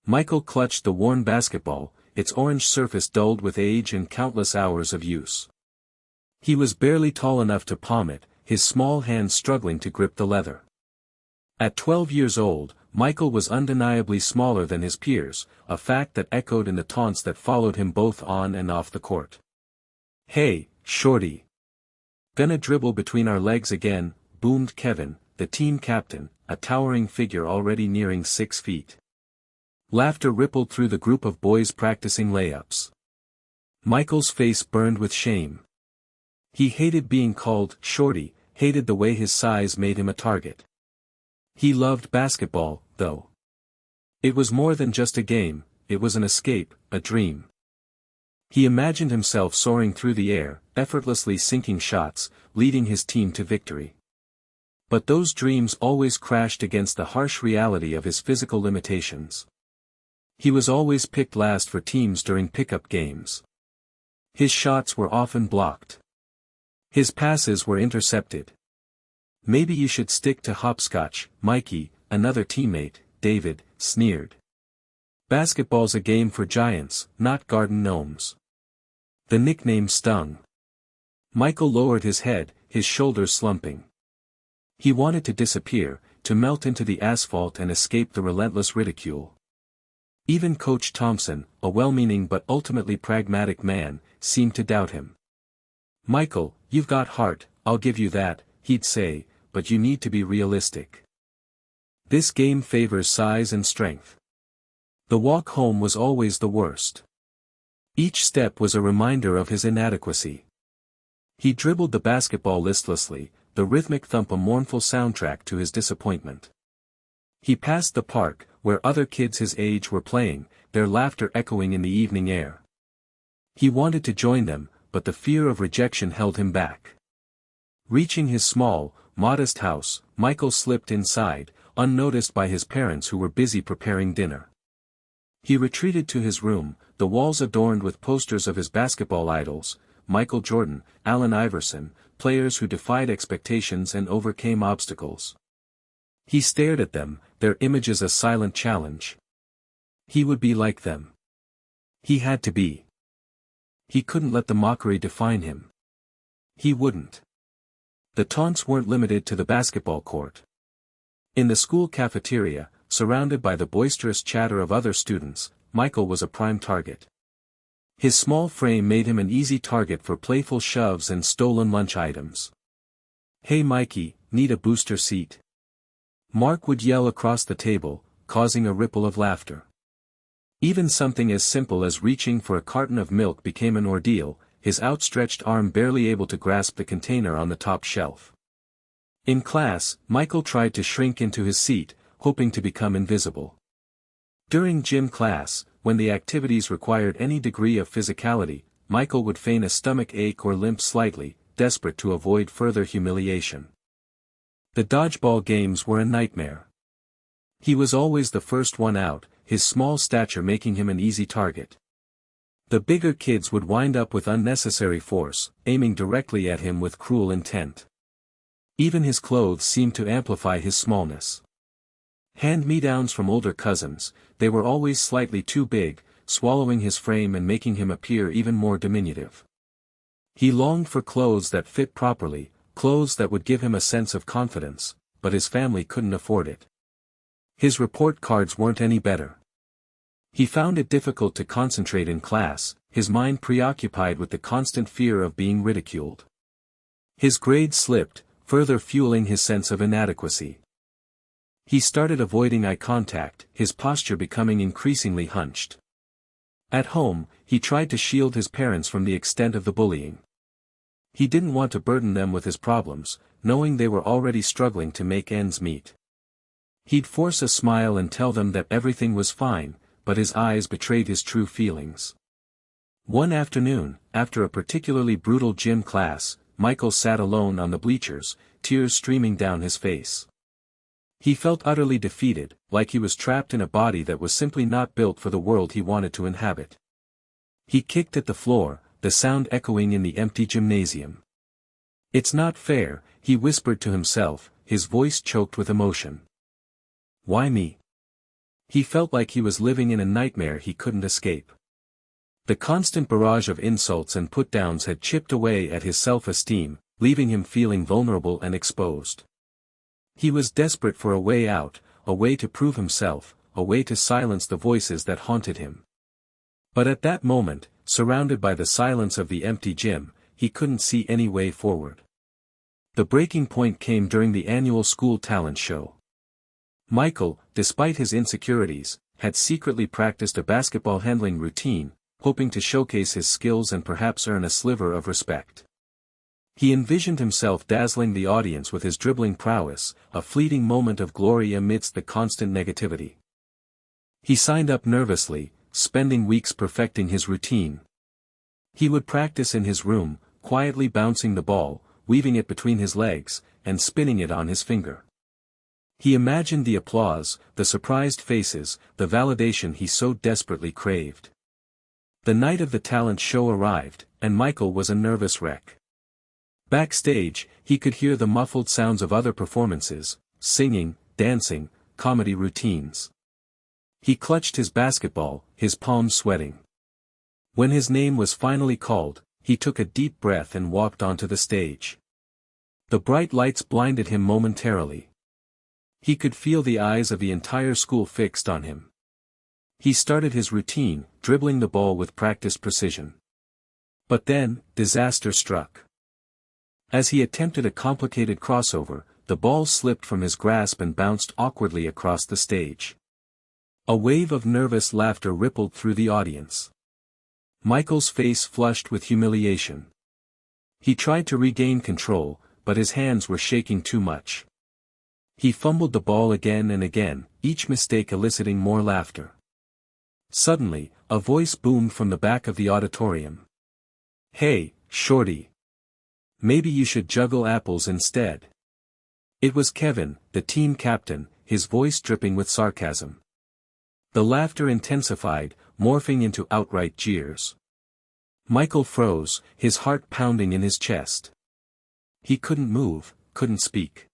Michael clutched the worn basketball, its orange surface dulled with age and countless hours of use. He was barely tall enough to palm it, his small hands struggling to grip the leather. At 12 years old, Michael was undeniably smaller than his peers, a fact that echoed in the taunts that followed him both on and off the court. "Hey, shorty. Gonna dribble between our legs again," boomed Kevin, the team captain, a towering figure already nearing 6 feet. Laughter rippled through the group of boys practicing layups. Michael's face burned with shame. He hated being called shorty, hated the way his size made him a target. He loved basketball, though. It was more than just a game, it was an escape, a dream. He imagined himself soaring through the air, effortlessly sinking shots, leading his team to victory. But those dreams always crashed against the harsh reality of his physical limitations. He was always picked last for teams during pickup games. His shots were often blocked. His passes were intercepted. "Maybe you should stick to hopscotch, Mikey," another teammate, David, sneered. "Basketball's a game for giants, not garden gnomes." The nickname stung. Michael lowered his head, his shoulders slumping. He wanted to disappear, to melt into the asphalt and escape the relentless ridicule. Even Coach Thompson, a well-meaning but ultimately pragmatic man, seemed to doubt him. "Michael, you've got heart, I'll give you that," he'd say, "but you need to be realistic. This game favors size and strength." The walk home was always the worst. Each step was a reminder of his inadequacy. He dribbled the basketball listlessly, the rhythmic thump a mournful soundtrack to his disappointment. He passed the park, where other kids his age were playing, their laughter echoing in the evening air. He wanted to join them, but the fear of rejection held him back. Reaching his small, modest house, Michael slipped inside, unnoticed by his parents who were busy preparing dinner. He retreated to his room, the walls adorned with posters of his basketball idols, Michael Jordan, Allen Iverson, players who defied expectations and overcame obstacles. He stared at them, their images a silent challenge. He would be like them. He had to be. He couldn't let the mockery define him. He wouldn't. The taunts weren't limited to the basketball court. In the school cafeteria, surrounded by the boisterous chatter of other students, Michael was a prime target. His small frame made him an easy target for playful shoves and stolen lunch items. "Hey Mikey, need a booster seat?" Mark would yell across the table, causing a ripple of laughter. Even something as simple as reaching for a carton of milk became an ordeal, his outstretched arm barely able to grasp the container on the top shelf. In class, Michael tried to shrink into his seat, hoping to become invisible. During gym class, when the activities required any degree of physicality, Michael would feign a stomach ache or limp slightly, desperate to avoid further humiliation. The dodgeball games were a nightmare. He was always the first one out, his small stature making him an easy target. The bigger kids would wind up with unnecessary force, aiming directly at him with cruel intent. Even his clothes seemed to amplify his smallness. Hand-me-downs from older cousins, they were always slightly too big, swallowing his frame and making him appear even more diminutive. He longed for clothes that fit properly, clothes that would give him a sense of confidence, but his family couldn't afford it. His report cards weren't any better. He found it difficult to concentrate in class, his mind preoccupied with the constant fear of being ridiculed. His grades slipped, further fueling his sense of inadequacy. He started avoiding eye contact, his posture becoming increasingly hunched. At home, he tried to shield his parents from the extent of the bullying. He didn't want to burden them with his problems, knowing they were already struggling to make ends meet. He'd force a smile and tell them that everything was fine, but his eyes betrayed his true feelings. One afternoon, after a particularly brutal gym class, Michael sat alone on the bleachers, tears streaming down his face. He felt utterly defeated, like he was trapped in a body that was simply not built for the world he wanted to inhabit. He kicked at the floor, the sound echoing in the empty gymnasium. "It's not fair," he whispered to himself, his voice choked with emotion. "Why me?" He felt like he was living in a nightmare he couldn't escape. The constant barrage of insults and put-downs had chipped away at his self-esteem, leaving him feeling vulnerable and exposed. He was desperate for a way out, a way to prove himself, a way to silence the voices that haunted him. But at that moment, surrounded by the silence of the empty gym, he couldn't see any way forward. The breaking point came during the annual school talent show. Michael, despite his insecurities, had secretly practiced a basketball handling routine, hoping to showcase his skills and perhaps earn a sliver of respect. He envisioned himself dazzling the audience with his dribbling prowess, a fleeting moment of glory amidst the constant negativity. He signed up nervously, spending weeks perfecting his routine. He would practice in his room, quietly bouncing the ball, weaving it between his legs, and spinning it on his finger. He imagined the applause, the surprised faces, the validation he so desperately craved. The night of the talent show arrived, and Michael was a nervous wreck. Backstage, he could hear the muffled sounds of other performances, singing, dancing, comedy routines. He clutched his basketball, his palms sweating. When his name was finally called, he took a deep breath and walked onto the stage. The bright lights blinded him momentarily. He could feel the eyes of the entire school fixed on him. He started his routine, dribbling the ball with practiced precision. But then, disaster struck. As he attempted a complicated crossover, the ball slipped from his grasp and bounced awkwardly across the stage. A wave of nervous laughter rippled through the audience. Michael's face flushed with humiliation. He tried to regain control, but his hands were shaking too much. He fumbled the ball again and again, each mistake eliciting more laughter. Suddenly, a voice boomed from the back of the auditorium. "Hey, shorty. Maybe you should juggle apples instead." It was Kevin, the team captain, his voice dripping with sarcasm. The laughter intensified, morphing into outright jeers. Michael froze, his heart pounding in his chest. He couldn't move, couldn't speak.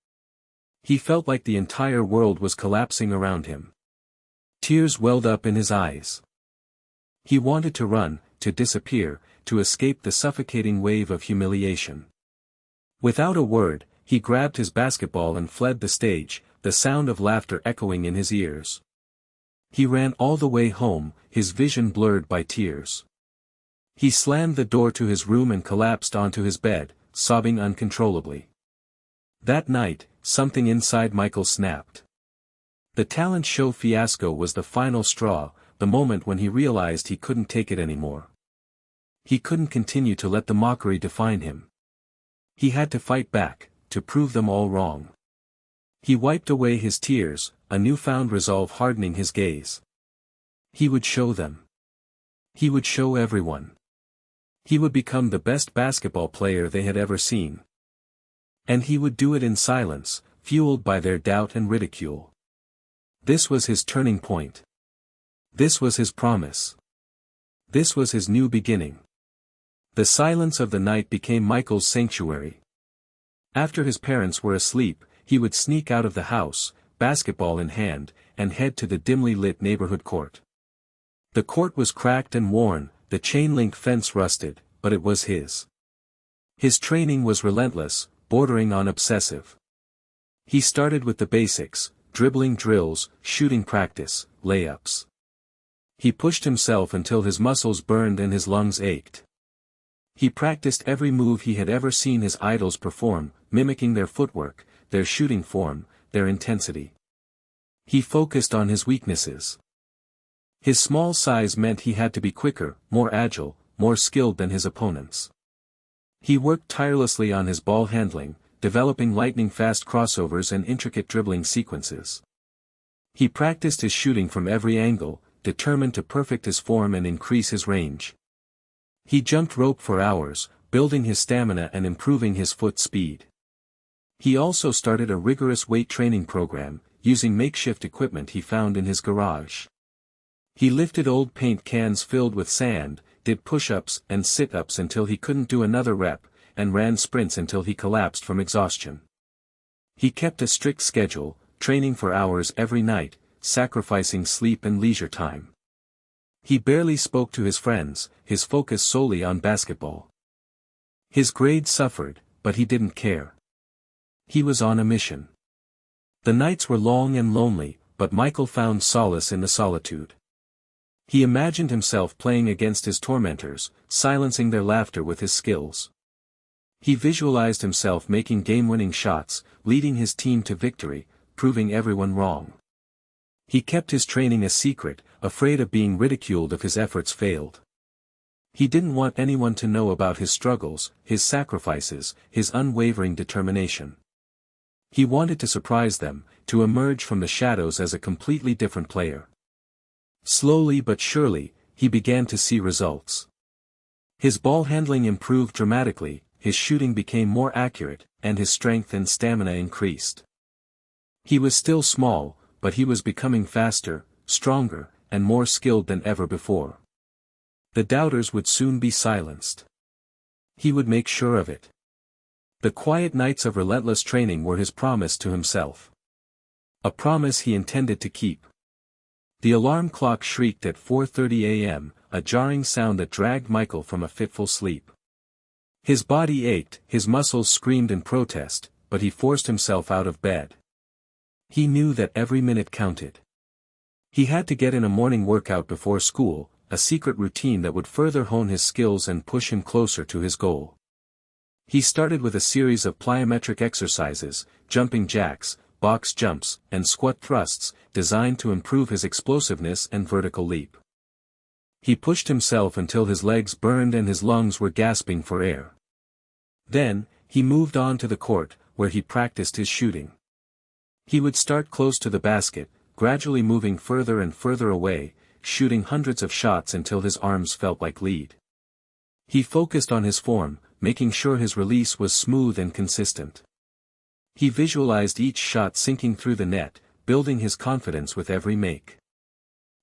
He felt like the entire world was collapsing around him. Tears welled up in his eyes. He wanted to run, to disappear, to escape the suffocating wave of humiliation. Without a word, he grabbed his basketball and fled the stage, the sound of laughter echoing in his ears. He ran all the way home, his vision blurred by tears. He slammed the door to his room and collapsed onto his bed, sobbing uncontrollably. That night, something inside Michael snapped. The talent show fiasco was the final straw, the moment when he realized he couldn't take it anymore. He couldn't continue to let the mockery define him. He had to fight back, to prove them all wrong. He wiped away his tears, a newfound resolve hardening his gaze. He would show them. He would show everyone. He would become the best basketball player they had ever seen. And he would do it in silence, fueled by their doubt and ridicule. This was his turning point. This was his promise. This was his new beginning. The silence of the night became Michael's sanctuary. After his parents were asleep, he would sneak out of the house, basketball in hand, and head to the dimly lit neighborhood court. The court was cracked and worn, the chain-link fence rusted, but it was his. His training was relentless, bordering on obsessive. He started with the basics, dribbling drills, shooting practice, layups. He pushed himself until his muscles burned and his lungs ached. He practiced every move he had ever seen his idols perform, mimicking their footwork, their shooting form, their intensity. He focused on his weaknesses. His small size meant he had to be quicker, more agile, more skilled than his opponents. He worked tirelessly on his ball handling, developing lightning-fast crossovers and intricate dribbling sequences. He practiced his shooting from every angle, determined to perfect his form and increase his range. He jumped rope for hours, building his stamina and improving his foot speed. He also started a rigorous weight training program, using makeshift equipment he found in his garage. He lifted old paint cans filled with sand, did push-ups and sit-ups until he couldn't do another rep, and ran sprints until he collapsed from exhaustion. He kept a strict schedule, training for hours every night, sacrificing sleep and leisure time. He barely spoke to his friends, his focus solely on basketball. His grades suffered, but he didn't care. He was on a mission. The nights were long and lonely, but Michael found solace in the solitude. He imagined himself playing against his tormentors, silencing their laughter with his skills. He visualized himself making game-winning shots, leading his team to victory, proving everyone wrong. He kept his training a secret, afraid of being ridiculed if his efforts failed. He didn't want anyone to know about his struggles, his sacrifices, his unwavering determination. He wanted to surprise them, to emerge from the shadows as a completely different player. Slowly but surely, he began to see results. His ball handling improved dramatically, his shooting became more accurate, and his strength and stamina increased. He was still small, but he was becoming faster, stronger, and more skilled than ever before. The doubters would soon be silenced. He would make sure of it. The quiet nights of relentless training were his promise to himself. A promise he intended to keep. The alarm clock shrieked at 4:30 a.m., a jarring sound that dragged Michael from a fitful sleep. His body ached, his muscles screamed in protest, but he forced himself out of bed. He knew that every minute counted. He had to get in a morning workout before school, a secret routine that would further hone his skills and push him closer to his goal. He started with a series of plyometric exercises, jumping jacks, box jumps, and squat thrusts, designed to improve his explosiveness and vertical leap. He pushed himself until his legs burned and his lungs were gasping for air. Then, he moved on to the court, where he practiced his shooting. He would start close to the basket, gradually moving further and further away, shooting hundreds of shots until his arms felt like lead. He focused on his form, making sure his release was smooth and consistent. He visualized each shot sinking through the net, building his confidence with every make.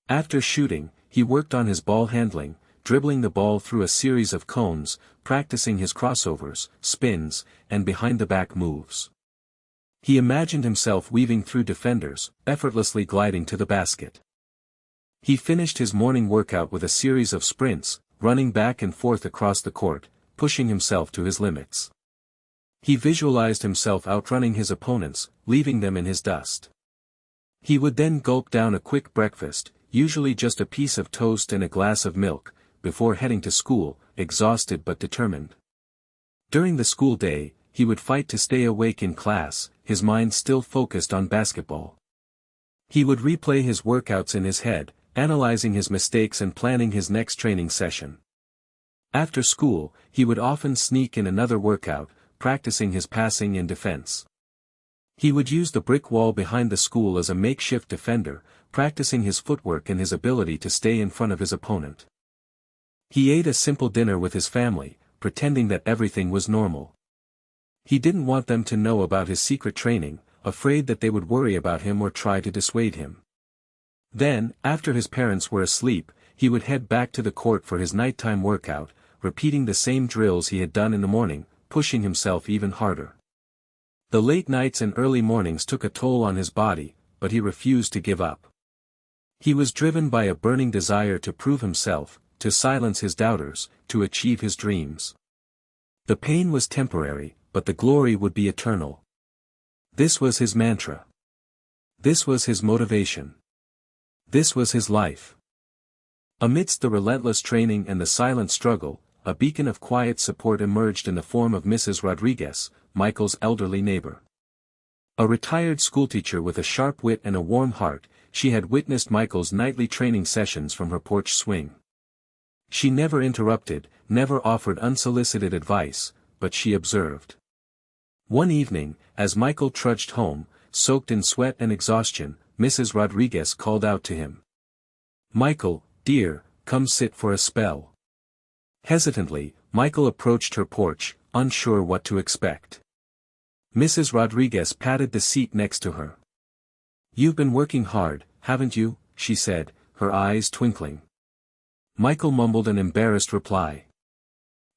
After shooting, he worked on his ball handling, dribbling the ball through a series of cones, practicing his crossovers, spins, and behind-the-back moves. He imagined himself weaving through defenders, effortlessly gliding to the basket. He finished his morning workout with a series of sprints, running back and forth across the court, pushing himself to his limits. He visualized himself outrunning his opponents, leaving them in his dust. He would then gulp down a quick breakfast, usually just a piece of toast and a glass of milk, before heading to school, exhausted but determined. During the school day, he would fight to stay awake in class, his mind still focused on basketball. He would replay his workouts in his head, analyzing his mistakes and planning his next training session. After school, he would often sneak in another workout, practicing his passing and defense. He would use the brick wall behind the school as a makeshift defender, practicing his footwork and his ability to stay in front of his opponent. He ate a simple dinner with his family, pretending that everything was normal. He didn't want them to know about his secret training, afraid that they would worry about him or try to dissuade him. Then, after his parents were asleep, he would head back to the court for his nighttime workout, repeating the same drills he had done in the morning, pushing himself even harder. The late nights and early mornings took a toll on his body, but he refused to give up. He was driven by a burning desire to prove himself, to silence his doubters, to achieve his dreams. The pain was temporary, but the glory would be eternal. This was his mantra. This was his motivation. This was his life. Amidst the relentless training and the silent struggle, a beacon of quiet support emerged in the form of Mrs. Rodriguez, Michael's elderly neighbor. A retired schoolteacher with a sharp wit and a warm heart, she had witnessed Michael's nightly training sessions from her porch swing. She never interrupted, never offered unsolicited advice, but she observed. One evening, as Michael trudged home, soaked in sweat and exhaustion, Mrs. Rodriguez called out to him. "Michael, dear, come sit for a spell." Hesitantly, Michael approached her porch, unsure what to expect. Mrs. Rodriguez patted the seat next to her. "You've been working hard, haven't you?" she said, her eyes twinkling. Michael mumbled an embarrassed reply.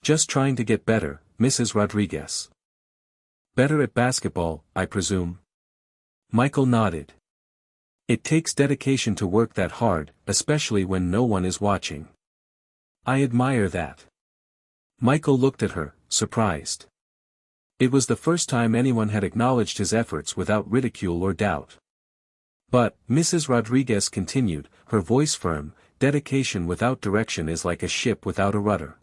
"Just trying to get better, Mrs. Rodriguez." "Better at basketball, I presume?" Michael nodded. It takes dedication to work that hard, especially when no one is watching. I admire that. Michael looked at her, surprised. It was the first time anyone had acknowledged his efforts without ridicule or doubt. But, Mrs. Rodriguez continued, her voice firm, dedication without direction is like a ship without a rudder.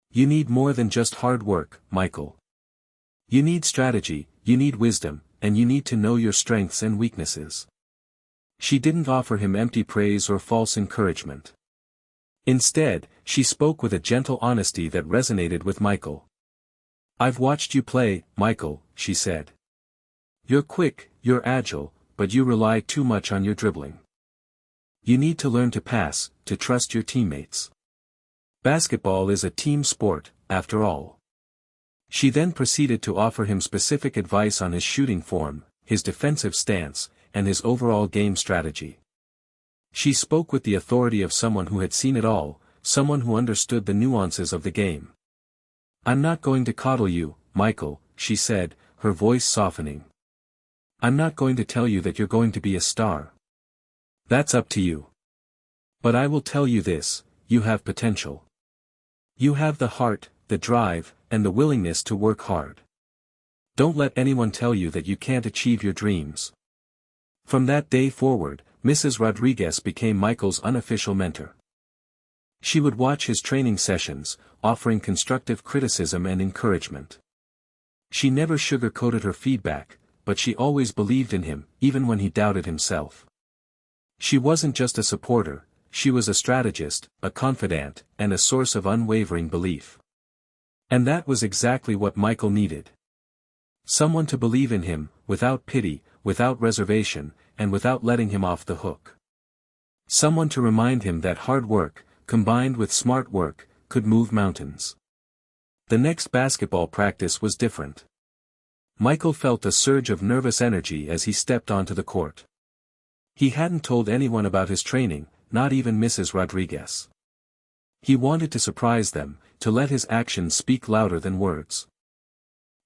You need more than just hard work, Michael. You need strategy, you need wisdom, and you need to know your strengths and weaknesses. She didn't offer him empty praise or false encouragement. Instead, she spoke with a gentle honesty that resonated with Michael. I've watched you play, Michael, she said. You're quick, you're agile, but you rely too much on your dribbling. You need to learn to pass, to trust your teammates. Basketball is a team sport, after all. She then proceeded to offer him specific advice on his shooting form, his defensive stance, and his overall game strategy. She spoke with the authority of someone who had seen it all, someone who understood the nuances of the game. I'm not going to coddle you, Michael, she said, her voice softening. I'm not going to tell you that you're going to be a star. That's up to you. But I will tell you this, you have potential. You have the heart, the drive, and the willingness to work hard. Don't let anyone tell you that you can't achieve your dreams. From that day forward, Mrs. Rodriguez became Michael's unofficial mentor. She would watch his training sessions, offering constructive criticism and encouragement. She never sugar-coated her feedback, but she always believed in him, even when he doubted himself. She wasn't just a supporter, she was a strategist, a confidant, and a source of unwavering belief. And that was exactly what Michael needed. Someone to believe in him, without pity, without reservation, and without letting him off the hook. Someone to remind him that hard work, combined with smart work, could move mountains. The next basketball practice was different. Michael felt a surge of nervous energy as he stepped onto the court. He hadn't told anyone about his training, not even Mrs. Rodriguez. He wanted to surprise them, to let his actions speak louder than words.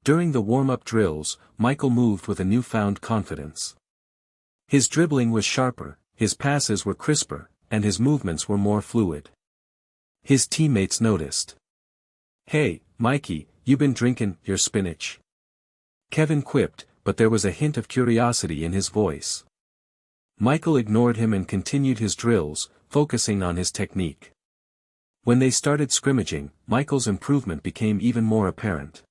During the warm-up drills, Michael moved with a newfound confidence. His dribbling was sharper, his passes were crisper, and his movements were more fluid. His teammates noticed. Hey, Mikey, you been drinking your spinach? Kevin quipped, but there was a hint of curiosity in his voice. Michael ignored him and continued his drills, focusing on his technique. When they started scrimmaging, Michael's improvement became even more apparent.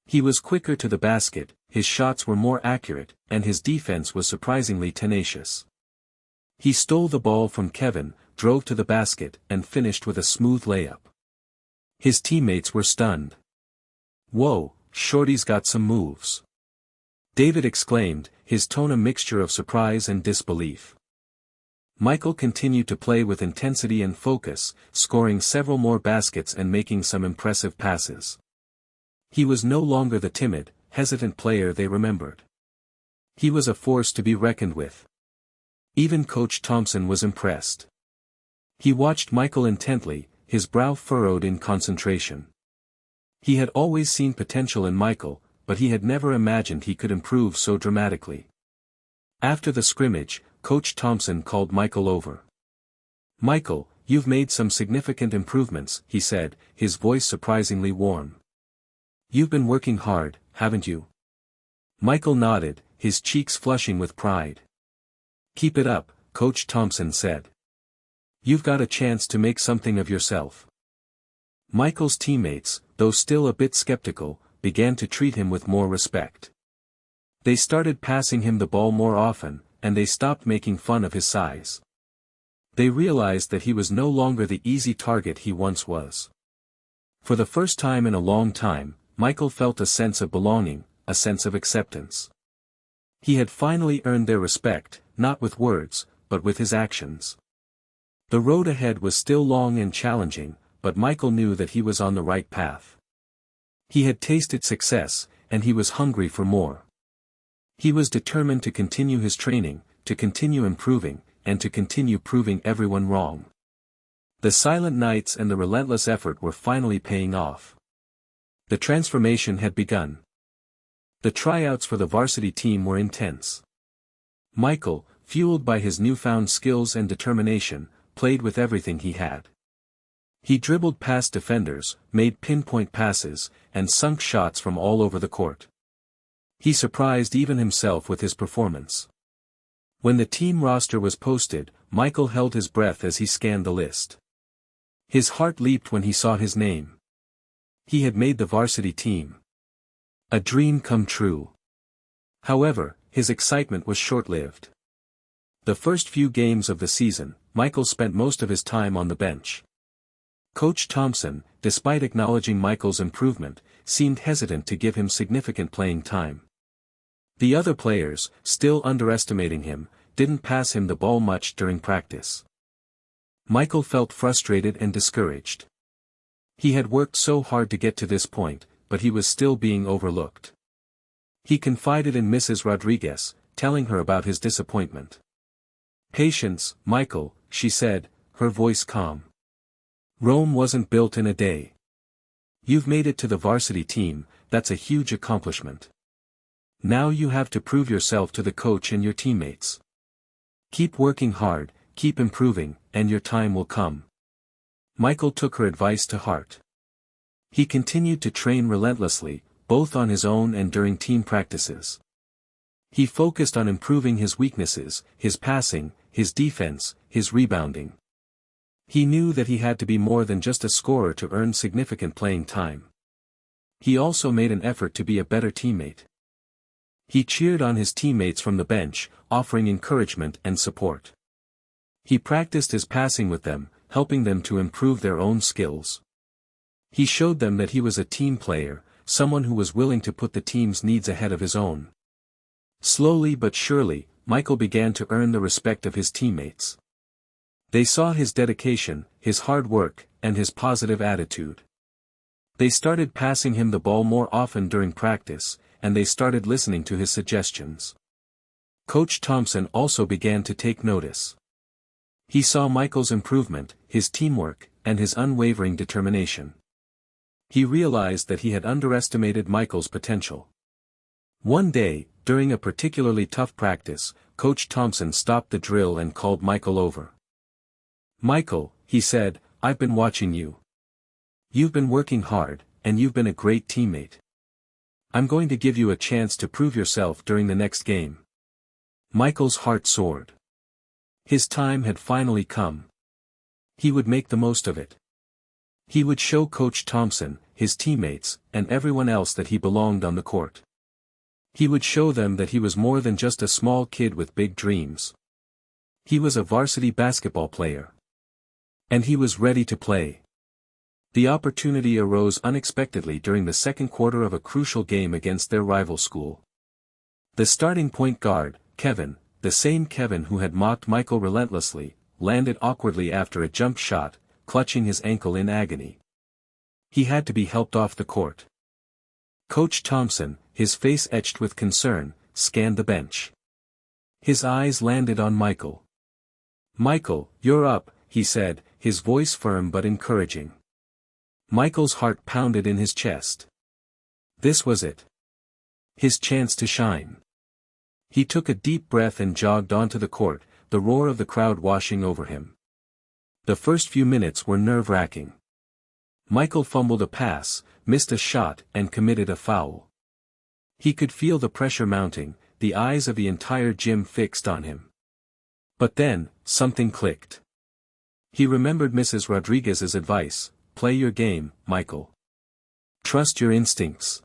He was quicker to the basket, his shots were more accurate, and his defense was surprisingly tenacious. He stole the ball from Kevin, drove to the basket, and finished with a smooth layup. His teammates were stunned. Whoa, Shorty's got some moves. David exclaimed, his tone a mixture of surprise and disbelief. Michael continued to play with intensity and focus, scoring several more baskets and making some impressive passes. He was no longer the timid, hesitant player they remembered. He was a force to be reckoned with. Even Coach Thompson was impressed. He watched Michael intently, his brow furrowed in concentration. He had always seen potential in Michael, but he had never imagined he could improve so dramatically. After the scrimmage, Coach Thompson called Michael over. Michael, you've made some significant improvements, he said, his voice surprisingly warm. You've been working hard, haven't you? Michael nodded, his cheeks flushing with pride. Keep it up, Coach Thompson said. You've got a chance to make something of yourself. Michael's teammates, though still a bit skeptical, began to treat him with more respect. They started passing him the ball more often, and they stopped making fun of his size. They realized that he was no longer the easy target he once was. For the first time in a long time, Michael felt a sense of belonging, a sense of acceptance. He had finally earned their respect, not with words, but with his actions. The road ahead was still long and challenging, but Michael knew that he was on the right path. He had tasted success, and he was hungry for more. He was determined to continue his training, to continue improving, and to continue proving everyone wrong. The silent nights and the relentless effort were finally paying off. The transformation had begun. The tryouts for the varsity team were intense. Michael, fueled by his newfound skills and determination, played with everything he had. He dribbled past defenders, made pinpoint passes, and sunk shots from all over the court. He surprised even himself with his performance. When the team roster was posted, Michael held his breath as he scanned the list. His heart leaped when he saw his name. He had made the varsity team. A dream come true. However, his excitement was short-lived. The first few games of the season, Michael spent most of his time on the bench. Coach Thompson, despite acknowledging Michael's improvement, seemed hesitant to give him significant playing time. The other players, still underestimating him, didn't pass him the ball much during practice. Michael felt frustrated and discouraged. He had worked so hard to get to this point, but he was still being overlooked. He confided in Mrs. Rodriguez, telling her about his disappointment. "Patience, Michael," she said, her voice calm. "Rome wasn't built in a day. You've made it to the varsity team, that's a huge accomplishment. Now you have to prove yourself to the coach and your teammates. Keep working hard, keep improving, and your time will come." Michael took her advice to heart. He continued to train relentlessly, both on his own and during team practices. He focused on improving his weaknesses, his passing, his defense, his rebounding. He knew that he had to be more than just a scorer to earn significant playing time. He also made an effort to be a better teammate. He cheered on his teammates from the bench, offering encouragement and support. He practiced his passing with them, helping them to improve their own skills. He showed them that he was a team player, someone who was willing to put the team's needs ahead of his own. Slowly but surely, Michael began to earn the respect of his teammates. They saw his dedication, his hard work, and his positive attitude. They started passing him the ball more often during practice, and they started listening to his suggestions. Coach Thompson also began to take notice. He saw Michael's improvement, his teamwork, and his unwavering determination. He realized that he had underestimated Michael's potential. One day, during a particularly tough practice, Coach Thompson stopped the drill and called Michael over. "Michael," he said, "I've been watching you. You've been working hard, and you've been a great teammate. I'm going to give you a chance to prove yourself during the next game." Michael's heart soared. His time had finally come. He would make the most of it. He would show Coach Thompson, his teammates, and everyone else that he belonged on the court. He would show them that he was more than just a small kid with big dreams. He was a varsity basketball player. And he was ready to play. The opportunity arose unexpectedly during the second quarter of a crucial game against their rival school. The starting point guard, Kevin, the same Kevin who had mocked Michael relentlessly, landed awkwardly after a jump shot, clutching his ankle in agony. He had to be helped off the court. Coach Thompson, his face etched with concern, scanned the bench. His eyes landed on Michael. "Michael, you're up," he said, his voice firm but encouraging. Michael's heart pounded in his chest. This was it. His chance to shine. He took a deep breath and jogged onto the court, the roar of the crowd washing over him. The first few minutes were nerve-wracking. Michael fumbled a pass, missed a shot, and committed a foul. He could feel the pressure mounting, the eyes of the entire gym fixed on him. But then, something clicked. He remembered Mrs. Rodriguez's advice: "Play your game, Michael. Trust your instincts.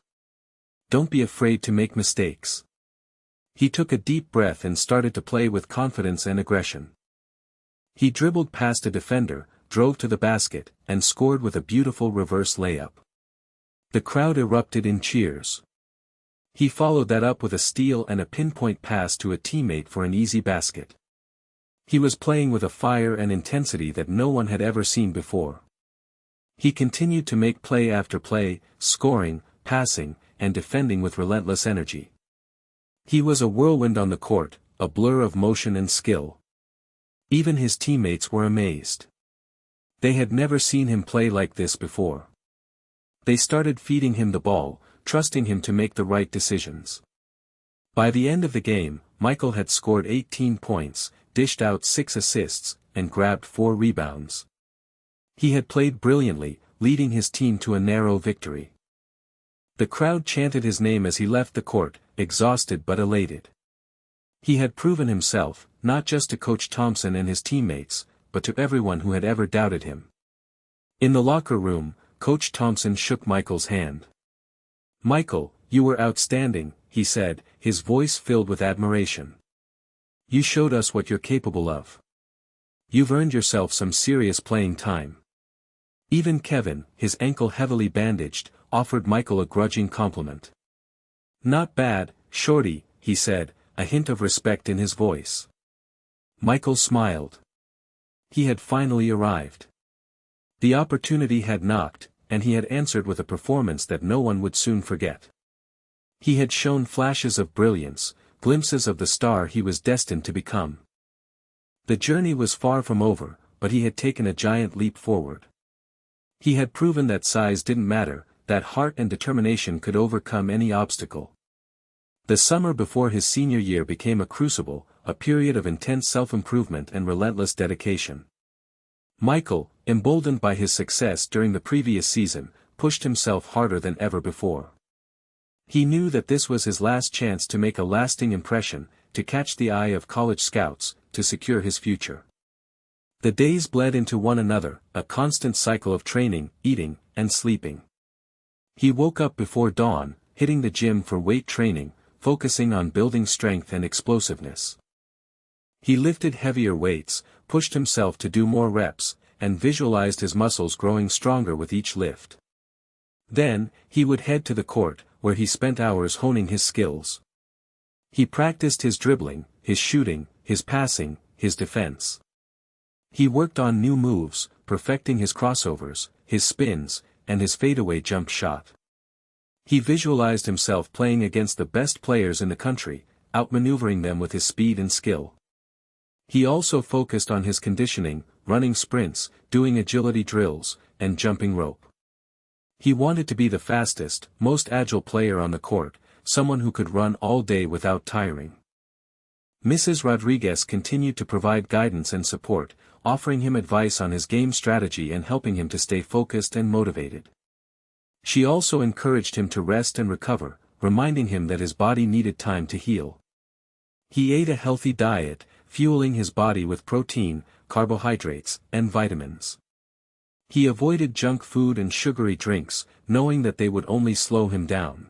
Don't be afraid to make mistakes." He took a deep breath and started to play with confidence and aggression. He dribbled past a defender, drove to the basket, and scored with a beautiful reverse layup. The crowd erupted in cheers. He followed that up with a steal and a pinpoint pass to a teammate for an easy basket. He was playing with a fire and intensity that no one had ever seen before. He continued to make play after play, scoring, passing, and defending with relentless energy. He was a whirlwind on the court, a blur of motion and skill. Even his teammates were amazed. They had never seen him play like this before. They started feeding him the ball, trusting him to make the right decisions. By the end of the game, Michael had scored 18 points, dished out 6 assists, and grabbed 4 rebounds. He had played brilliantly, leading his team to a narrow victory. The crowd chanted his name as he left the court, exhausted but elated. He had proven himself, not just to Coach Thompson and his teammates, but to everyone who had ever doubted him. In the locker room, Coach Thompson shook Michael's hand. "Michael, you were outstanding," he said, his voice filled with admiration. "You showed us what you're capable of. You've earned yourself some serious playing time." Even Kevin, his ankle heavily bandaged, offered Michael a grudging compliment. "Not bad, Shorty," he said, a hint of respect in his voice. Michael smiled. He had finally arrived. The opportunity had knocked, and he had answered with a performance that no one would soon forget. He had shown flashes of brilliance, glimpses of the star he was destined to become. The journey was far from over, but he had taken a giant leap forward. He had proven that size didn't matter, that heart and determination could overcome any obstacle. The summer before his senior year became a crucible, a period of intense self-improvement and relentless dedication. Michael, emboldened by his success during the previous season, pushed himself harder than ever before. He knew that this was his last chance to make a lasting impression, to catch the eye of college scouts, to secure his future. The days bled into one another, a constant cycle of training, eating, and sleeping. He woke up before dawn, hitting the gym for weight training, focusing on building strength and explosiveness. He lifted heavier weights, pushed himself to do more reps, and visualized his muscles growing stronger with each lift. Then, he would head to the court, where he spent hours honing his skills. He practiced his dribbling, his shooting, his passing, his defense. He worked on new moves, perfecting his crossovers, his spins, and his fadeaway jump shot. He visualized himself playing against the best players in the country, outmaneuvering them with his speed and skill. He also focused on his conditioning, running sprints, doing agility drills, and jumping rope. He wanted to be the fastest, most agile player on the court, someone who could run all day without tiring. Mrs. Rodriguez continued to provide guidance and support, offering him advice on his game strategy and helping him to stay focused and motivated. She also encouraged him to rest and recover, reminding him that his body needed time to heal. He ate a healthy diet, fueling his body with protein, carbohydrates, and vitamins. He avoided junk food and sugary drinks, knowing that they would only slow him down.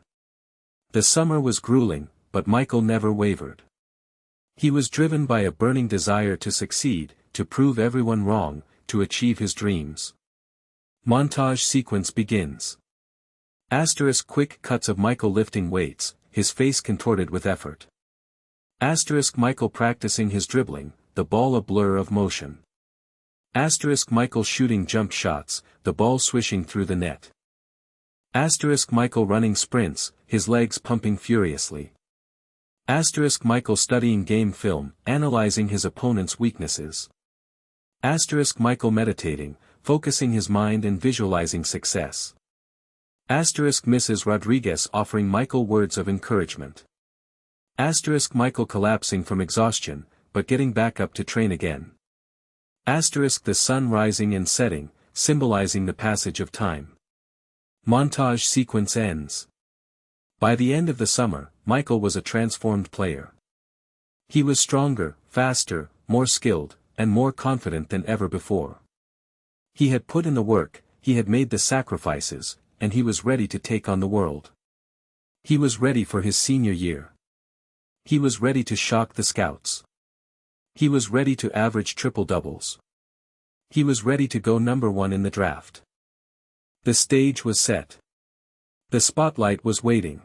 The summer was grueling, but Michael never wavered. He was driven by a burning desire to succeed, to prove everyone wrong, to achieve his dreams. Montage sequence begins. Asterisk quick cuts of Michael lifting weights, his face contorted with effort. Asterisk Michael practicing his dribbling, the ball a blur of motion. Asterisk Michael shooting jump shots, the ball swishing through the net. Asterisk Michael running sprints, his legs pumping furiously. Asterisk Michael studying game film, analyzing his opponent's weaknesses. Asterisk Michael meditating, focusing his mind and visualizing success. Asterisk Mrs. Rodriguez offering Michael words of encouragement. Asterisk Michael collapsing from exhaustion, but getting back up to train again. Asterisk the sun rising and setting, symbolizing the passage of time. Montage sequence ends. By the end of the summer, Michael was a transformed player. He was stronger, faster, more skilled, and more confident than ever before. He had put in the work, he had made the sacrifices, and he was ready to take on the world. He was ready for his senior year. He was ready to shock the scouts. He was ready to average triple doubles. He was ready to go number 1 in the draft. The stage was set. The spotlight was waiting.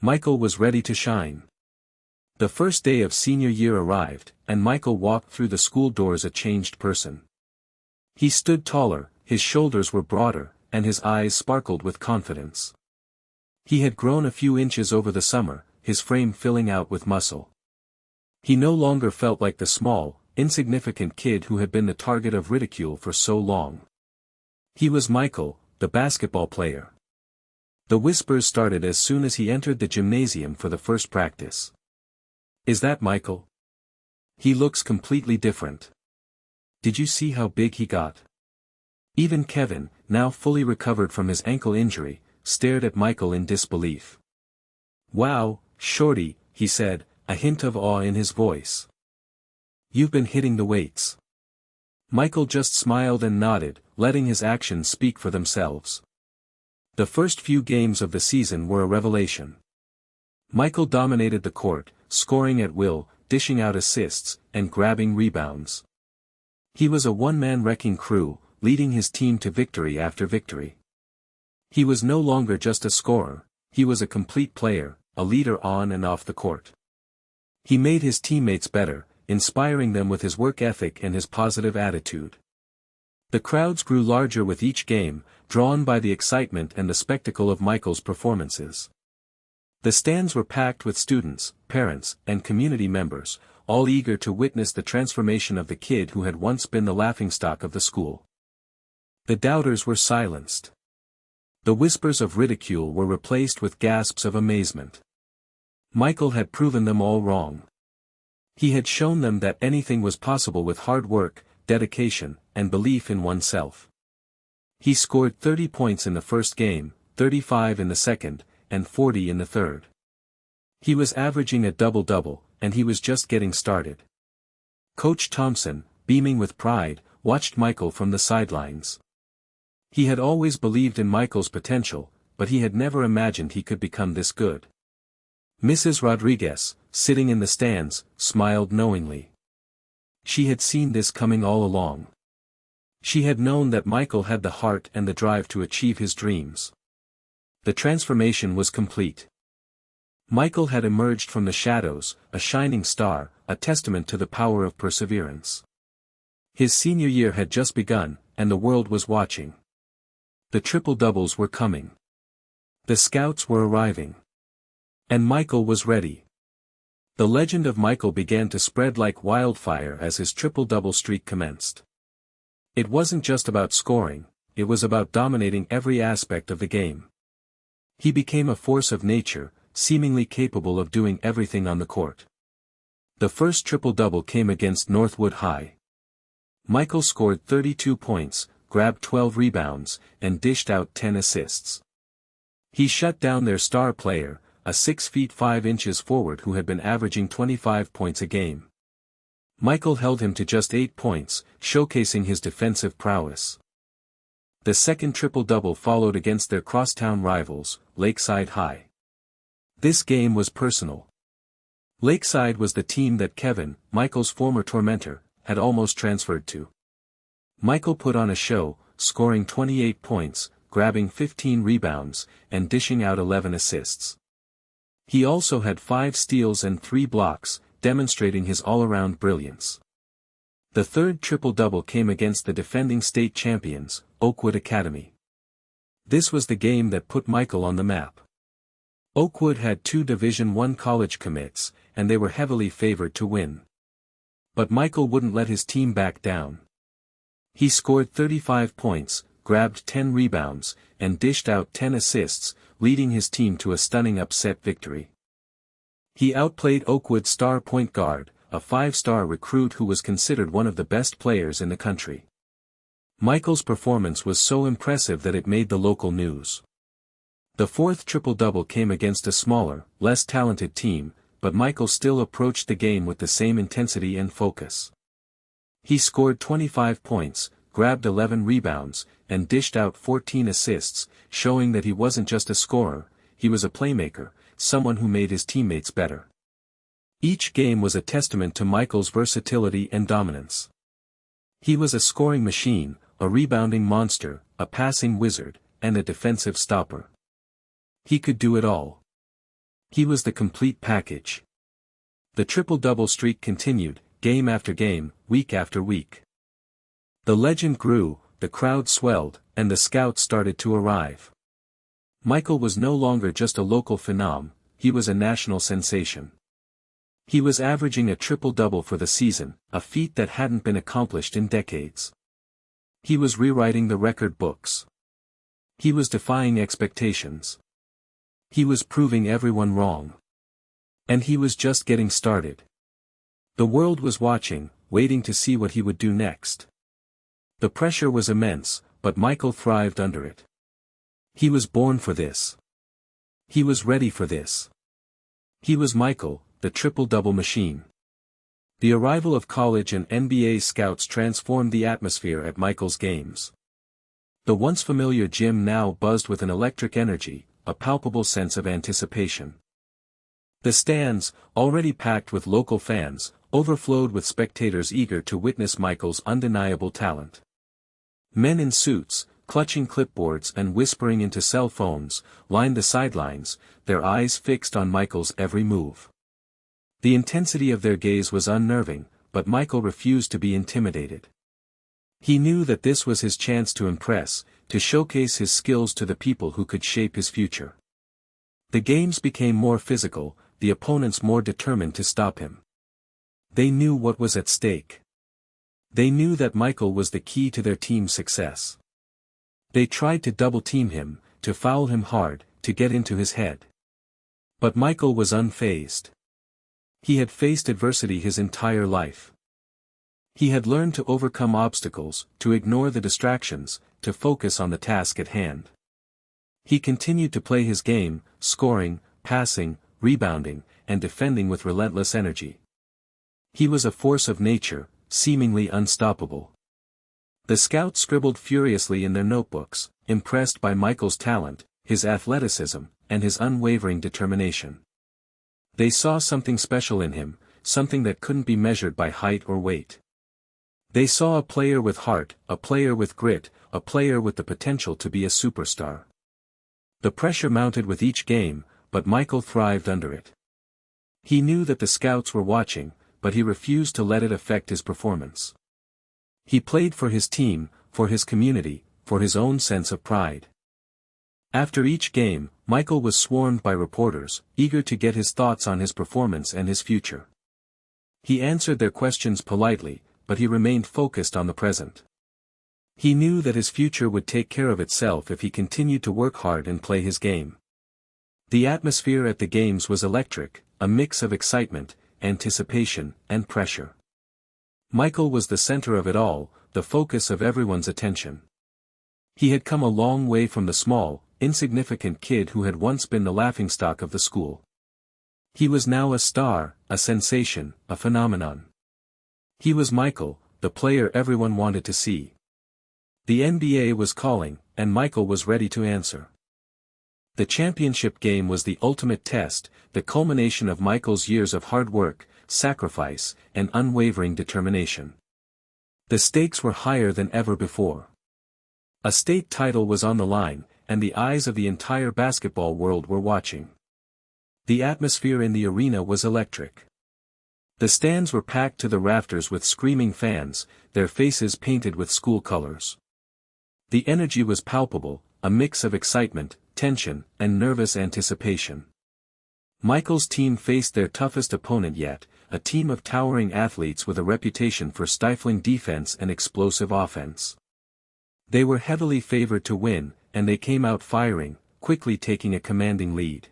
Michael was ready to shine. The first day of senior year arrived, and Michael walked through the school doors a changed person. He stood taller, his shoulders were broader, and his eyes sparkled with confidence. He had grown a few inches over the summer, his frame filling out with muscle. He no longer felt like the small, insignificant kid who had been the target of ridicule for so long. He was Michael, the basketball player. The whispers started as soon as he entered the gymnasium for the first practice. "Is that Michael? He looks completely different. Did you see how big he got?" Even Kevin, now fully recovered from his ankle injury, stared at Michael in disbelief. "Wow, Shorty," he said, a hint of awe in his voice. "You've been hitting the weights." Michael just smiled and nodded, letting his actions speak for themselves. The first few games of the season were a revelation. Michael dominated the court, scoring at will, dishing out assists, and grabbing rebounds. He was a one-man wrecking crew, leading his team to victory after victory. He was no longer just a scorer, he was a complete player, a leader on and off the court. He made his teammates better, inspiring them with his work ethic and his positive attitude. The crowds grew larger with each game, drawn by the excitement and the spectacle of Michael's performances. The stands were packed with students, parents, and community members, all eager to witness the transformation of the kid who had once been the laughingstock of the school. The doubters were silenced. The whispers of ridicule were replaced with gasps of amazement. Michael had proven them all wrong. He had shown them that anything was possible with hard work, dedication, and belief in oneself. He scored 30 points in the first game, 35 in the second, and 40 in the third. He was averaging a double-double, and he was just getting started. Coach Thompson, beaming with pride, watched Michael from the sidelines. He had always believed in Michael's potential, but he had never imagined he could become this good. Mrs. Rodriguez, sitting in the stands, smiled knowingly. She had seen this coming all along. She had known that Michael had the heart and the drive to achieve his dreams. The transformation was complete. Michael had emerged from the shadows, a shining star, a testament to the power of perseverance. His senior year had just begun, and the world was watching. The triple-doubles were coming. The scouts were arriving. And Michael was ready. The legend of Michael began to spread like wildfire as his triple-double streak commenced. It wasn't just about scoring, it was about dominating every aspect of the game. He became a force of nature, seemingly capable of doing everything on the court. The first triple-double came against Northwood High. Michael scored 32 points, grabbed 12 rebounds, and dished out 10 assists. He shut down their star player, a 6 feet 5 inches forward who had been averaging 25 points a game. Michael held him to just 8 points, showcasing his defensive prowess. The second triple-double followed against their crosstown rivals, Lakeside High. This game was personal. Lakeside was the team that Kevin, Michael's former tormentor, had almost transferred to. Michael put on a show, scoring 28 points, grabbing 15 rebounds, and dishing out 11 assists. He also had 5 steals and 3 blocks, demonstrating his all-around brilliance. The third triple-double came against the defending state champions, Oakwood Academy. This was the game that put Michael on the map. Oakwood had 2 Division I college commits, and they were heavily favored to win. But Michael wouldn't let his team back down. He scored 35 points, grabbed 10 rebounds, and dished out 10 assists, leading his team to a stunning upset victory. He outplayed Oakwood's star point guard, a 5-star recruit who was considered one of the best players in the country. Michael's performance was so impressive that it made the local news. The fourth triple-double came against a smaller, less talented team, but Michael still approached the game with the same intensity and focus. He scored 25 points, grabbed 11 rebounds, and dished out 14 assists, showing that he wasn't just a scorer, he was a playmaker, someone who made his teammates better. Each game was a testament to Michael's versatility and dominance. He was a scoring machine, a rebounding monster, a passing wizard, and a defensive stopper. He could do it all. He was the complete package. The triple-double streak continued, game after game, week after week. The legend grew, the crowd swelled, and the scouts started to arrive. Michael was no longer just a local phenom, he was a national sensation. He was averaging a triple-double for the season, a feat that hadn't been accomplished in decades. He was rewriting the record books. He was defying expectations. He was proving everyone wrong. And he was just getting started. The world was watching, waiting to see what he would do next. The pressure was immense, but Michael thrived under it. He was born for this. He was ready for this. He was Michael, the triple-double machine. The arrival of college and NBA scouts transformed the atmosphere at Michael's games. The once familiar gym now buzzed with an electric energy, a palpable sense of anticipation. The stands, already packed with local fans, overflowed with spectators eager to witness Michael's undeniable talent. Men in suits, clutching clipboards and whispering into cell phones, lined the sidelines, their eyes fixed on Michael's every move. The intensity of their gaze was unnerving, but Michael refused to be intimidated. He knew that this was his chance to impress, to showcase his skills to the people who could shape his future. The games became more physical, the opponents more determined to stop him. They knew what was at stake. They knew that Michael was the key to their team's success. They tried to double-team him, to foul him hard, to get into his head. But Michael was unfazed. He had faced adversity his entire life. He had learned to overcome obstacles, to ignore the distractions, to focus on the task at hand. He continued to play his game, scoring, passing, rebounding, and defending with relentless energy. He was a force of nature, seemingly unstoppable. The scouts scribbled furiously in their notebooks, impressed by Michael's talent, his athleticism, and his unwavering determination. They saw something special in him, something that couldn't be measured by height or weight. They saw a player with heart, a player with grit, a player with the potential to be a superstar. The pressure mounted with each game, but Michael thrived under it. He knew that the scouts were watching, but he refused to let it affect his performance. He played for his team, for his community, for his own sense of pride. After each game, Michael was swarmed by reporters, eager to get his thoughts on his performance and his future. He answered their questions politely, but he remained focused on the present. He knew that his future would take care of itself if he continued to work hard and play his game. The atmosphere at the games was electric, a mix of excitement, anticipation, and pressure. Michael was the center of it all, the focus of everyone's attention. He had come a long way from the small, insignificant kid who had once been the laughingstock of the school. He was now a star, a sensation, a phenomenon. He was Michael, the player everyone wanted to see. The NBA was calling, and Michael was ready to answer. The championship game was the ultimate test, the culmination of Michael's years of hard work, sacrifice, and unwavering determination. The stakes were higher than ever before. A state title was on the line, and the eyes of the entire basketball world were watching. The atmosphere in the arena was electric. The stands were packed to the rafters with screaming fans, their faces painted with school colors. The energy was palpable, a mix of excitement, tension, and nervous anticipation. Michael's team faced their toughest opponent yet, a team of towering athletes with a reputation for stifling defense and explosive offense. They were heavily favored to win, and they came out firing, quickly taking a commanding lead.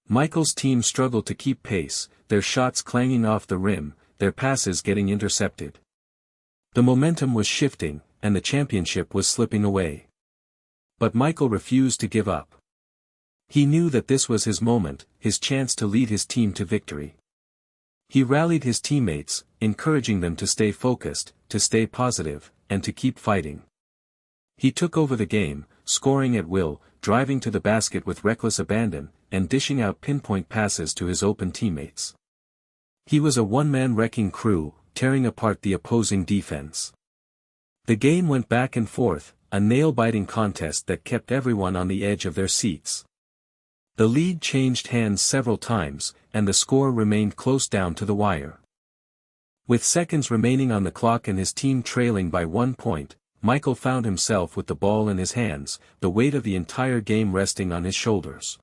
Michael's team struggled to keep pace, their shots clanging off the rim, their passes getting intercepted. The momentum was shifting, and the championship was slipping away. But Michael refused to give up. He knew that this was his moment, his chance to lead his team to victory. He rallied his teammates, encouraging them to stay focused, to stay positive, and to keep fighting. He took over the game, scoring at will, driving to the basket with reckless abandon, and dishing out pinpoint passes to his open teammates. He was a one-man wrecking crew, tearing apart the opposing defense. The game went back and forth, a nail-biting contest that kept everyone on the edge of their seats. The lead changed hands several times, and the score remained close down to the wire. With seconds remaining on the clock and his team trailing by 1 point, Michael found himself with the ball in his hands, the weight of the entire game resting on his shoulders.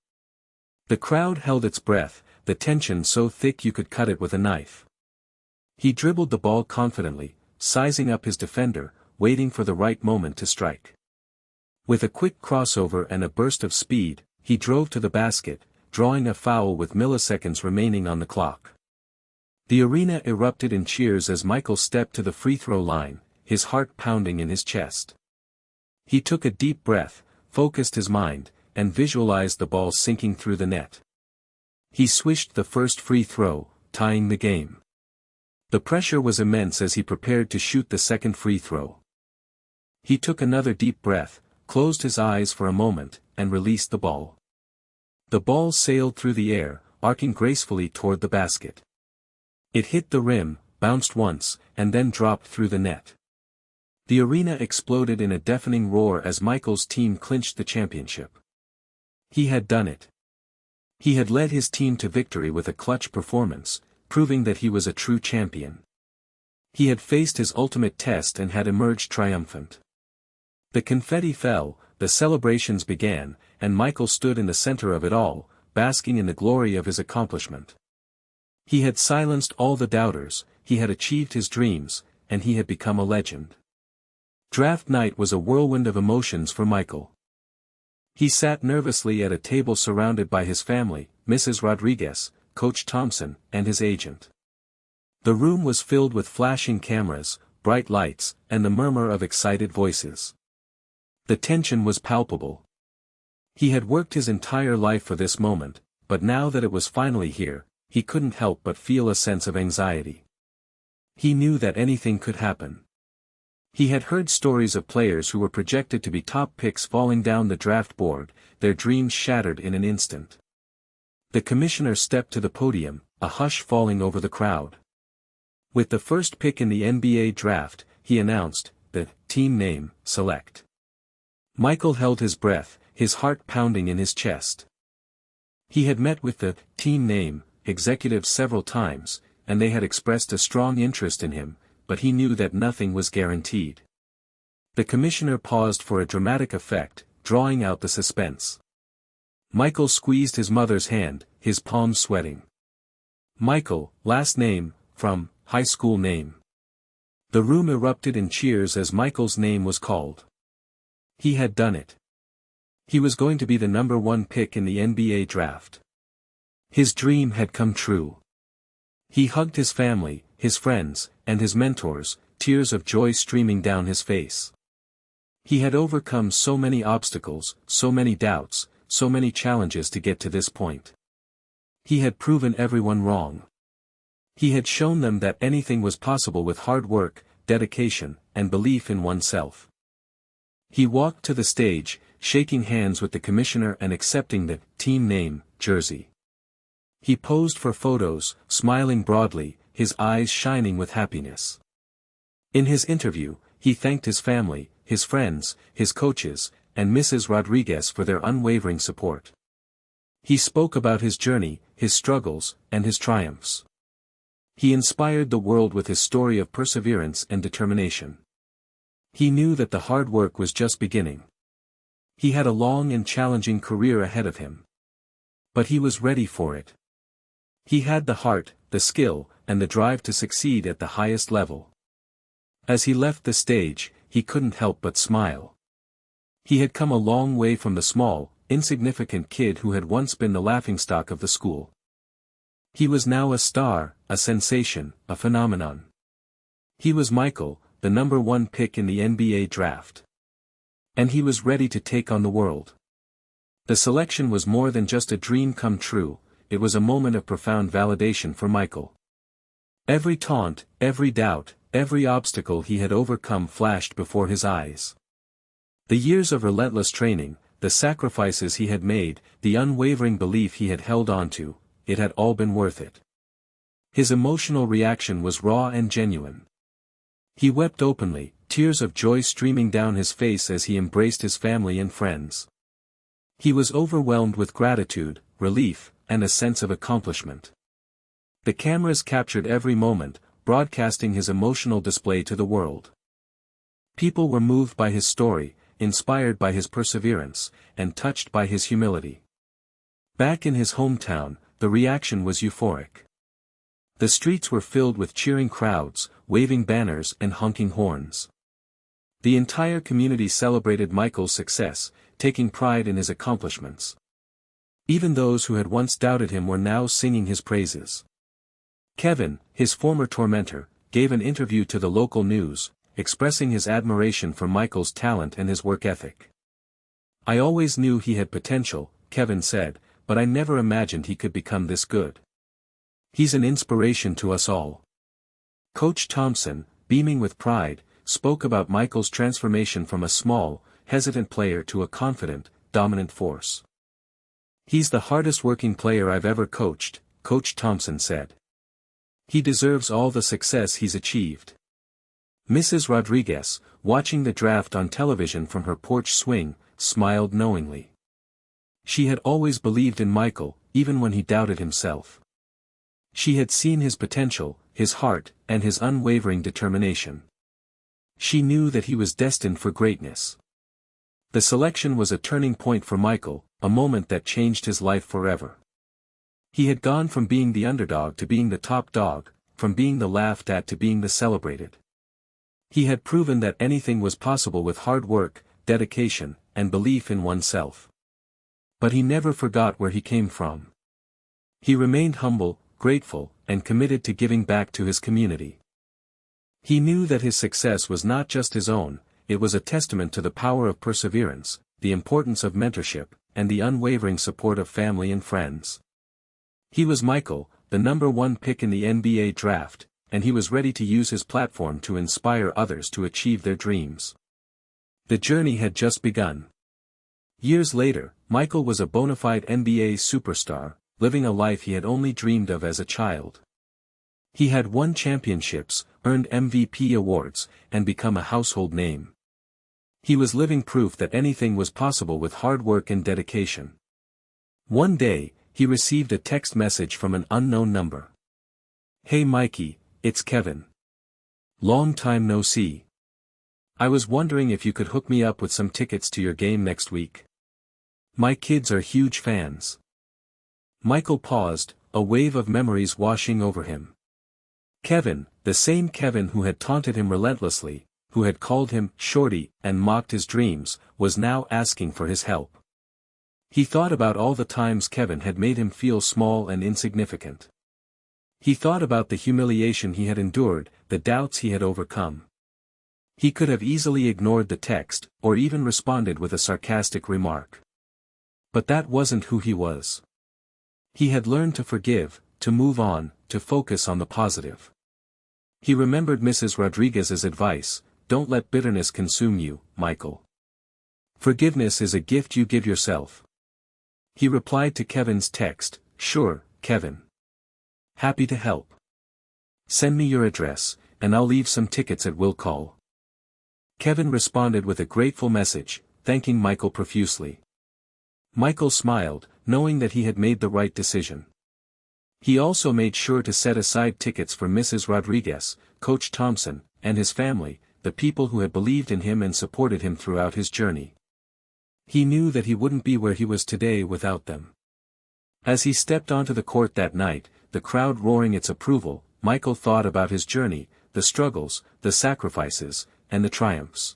The crowd held its breath, the tension so thick you could cut it with a knife. He dribbled the ball confidently, sizing up his defender, waiting for the right moment to strike. With a quick crossover and a burst of speed, he drove to the basket, drawing a foul with milliseconds remaining on the clock. The arena erupted in cheers as Michael stepped to the free throw line, his heart pounding in his chest. He took a deep breath, focused his mind, and visualized the ball sinking through the net. He swished the first free throw, tying the game. The pressure was immense as he prepared to shoot the second free throw. He took another deep breath, closed his eyes for a moment, and released the ball. The ball sailed through the air, arcing gracefully toward the basket. It hit the rim, bounced once, and then dropped through the net. The arena exploded in a deafening roar as Michael's team clinched the championship. He had done it. He had led his team to victory with a clutch performance, proving that he was a true champion. He had faced his ultimate test and had emerged triumphant. The confetti fell, the celebrations began, and Michael stood in the center of it all, basking in the glory of his accomplishment. He had silenced all the doubters, he had achieved his dreams, and he had become a legend. Draft night was a whirlwind of emotions for Michael. He sat nervously at a table surrounded by his family, Mrs. Rodriguez, Coach Thompson, and his agent. The room was filled with flashing cameras, bright lights, and the murmur of excited voices. The tension was palpable. He had worked his entire life for this moment, but now that it was finally here, he couldn't help but feel a sense of anxiety. He knew that anything could happen. He had heard stories of players who were projected to be top picks falling down the draft board, their dreams shattered in an instant. The commissioner stepped to the podium, a hush falling over the crowd. With the first pick in the NBA draft, he announced, the team name, select. Michael held his breath, his heart pounding in his chest. He had met with the team name executives several times, and they had expressed a strong interest in him, but he knew that nothing was guaranteed. The commissioner paused for a dramatic effect, drawing out the suspense. Michael squeezed his mother's hand, his palms sweating. Michael, last name, from high school name. The room erupted in cheers as Michael's name was called. He had done it. He was going to be the number 1 pick in the NBA draft. His dream had come true. He hugged his family, his friends, and his mentors, tears of joy streaming down his face. He had overcome so many obstacles, so many doubts, so many challenges to get to this point. He had proven everyone wrong. He had shown them that anything was possible with hard work, dedication, and belief in oneself. He walked to the stage, shaking hands with the commissioner and accepting the team name jersey. He posed for photos, smiling broadly, his eyes shining with happiness. In his interview, he thanked his family, his friends, his coaches, and Mrs. Rodriguez for their unwavering support. He spoke about his journey, his struggles, and his triumphs. He inspired the world with his story of perseverance and determination. He knew that the hard work was just beginning. He had a long and challenging career ahead of him. But he was ready for it. He had the heart, the skill, and the drive to succeed at the highest level. As he left the stage, he couldn't help but smile. He had come a long way from the small, insignificant kid who had once been the laughingstock of the school. He was now a star, a sensation, a phenomenon. He was Michael, the number 1 pick in the NBA draft. And he was ready to take on the world. The selection was more than just a dream come true, it was a moment of profound validation for Michael. Every taunt, every doubt, every obstacle he had overcome flashed before his eyes. The years of relentless training, the sacrifices he had made, the unwavering belief he had held on to, it had all been worth it. His emotional reaction was raw and genuine. He wept openly, tears of joy streaming down his face as he embraced his family and friends. He was overwhelmed with gratitude, relief, and a sense of accomplishment. The cameras captured every moment, broadcasting his emotional display to the world. People were moved by his story, inspired by his perseverance, and touched by his humility. Back in his hometown, the reaction was euphoric. The streets were filled with cheering crowds, waving banners and honking horns. The entire community celebrated Michael's success, taking pride in his accomplishments. Even those who had once doubted him were now singing his praises. Kevin, his former tormentor, gave an interview to the local news, expressing his admiration for Michael's talent and his work ethic. "I always knew he had potential," Kevin said, "but I never imagined he could become this good. He's an inspiration to us all." Coach Thompson, beaming with pride, spoke about Michael's transformation from a small, hesitant player to a confident, dominant force. "He's the hardest working player I've ever coached," Coach Thompson said. "He deserves all the success he's achieved." Mrs. Rodriguez, watching the draft on television from her porch swing, smiled knowingly. She had always believed in Michael, even when he doubted himself. She had seen his potential, his heart, and his unwavering determination. She knew that he was destined for greatness. The selection was a turning point for Michael, a moment that changed his life forever. He had gone from being the underdog to being the top dog, from being the laughed at to being the celebrated. He had proven that anything was possible with hard work, dedication, and belief in oneself. But he never forgot where he came from. He remained humble, grateful, and committed to giving back to his community. He knew that his success was not just his own, it was a testament to the power of perseverance, the importance of mentorship, and the unwavering support of family and friends. He was Michael, the #1 pick in the NBA draft, and he was ready to use his platform to inspire others to achieve their dreams. The journey had just begun. Years later, Michael was a bona fide NBA superstar, living a life he had only dreamed of as a child. He had won championships, earned MVP awards, and become a household name. He was living proof that anything was possible with hard work and dedication. One day, he received a text message from an unknown number. "Hey Mikey, it's Kevin. Long time no see. I was wondering if you could hook me up with some tickets to your game next week. My kids are huge fans." Michael paused, a wave of memories washing over him. Kevin, the same Kevin who had taunted him relentlessly, who had called him "shorty" and mocked his dreams, was now asking for his help. He thought about all the times Kevin had made him feel small and insignificant. He thought about the humiliation he had endured, the doubts he had overcome. He could have easily ignored the text, or even responded with a sarcastic remark. But that wasn't who he was. He had learned to forgive, to move on, to focus on the positive. He remembered Mrs. Rodriguez's advice, "Don't let bitterness consume you, Michael. Forgiveness is a gift you give yourself." He replied to Kevin's text, "Sure, Kevin. Happy to help. Send me your address, and I'll leave some tickets at will call." Kevin responded with a grateful message, thanking Michael profusely. Michael smiled, knowing that he had made the right decision. He also made sure to set aside tickets for Mrs. Rodriguez, Coach Thompson, and his family, the people who had believed in him and supported him throughout his journey. He knew that he wouldn't be where he was today without them. As he stepped onto the court that night, the crowd roaring its approval, Michael thought about his journey, the struggles, the sacrifices, and the triumphs.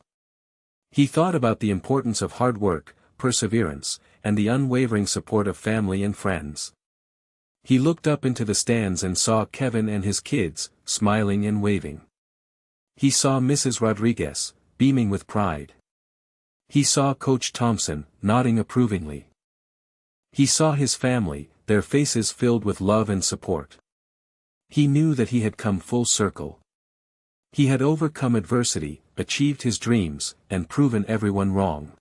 He thought about the importance of hard work, perseverance, and the unwavering support of family and friends. He looked up into the stands and saw Kevin and his kids, smiling and waving. He saw Mrs. Rodriguez, beaming with pride. He saw Coach Thompson, nodding approvingly. He saw his family, their faces filled with love and support. He knew that he had come full circle. He had overcome adversity, achieved his dreams, and proven everyone wrong.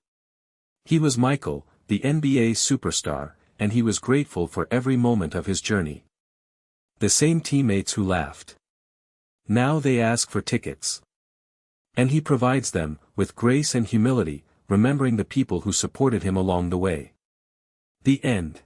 He was Michael, the NBA superstar, and he was grateful for every moment of his journey. The same teammates who laughed. Now they ask for tickets. And he provides them, with grace and humility, remembering the people who supported him along the way. The end.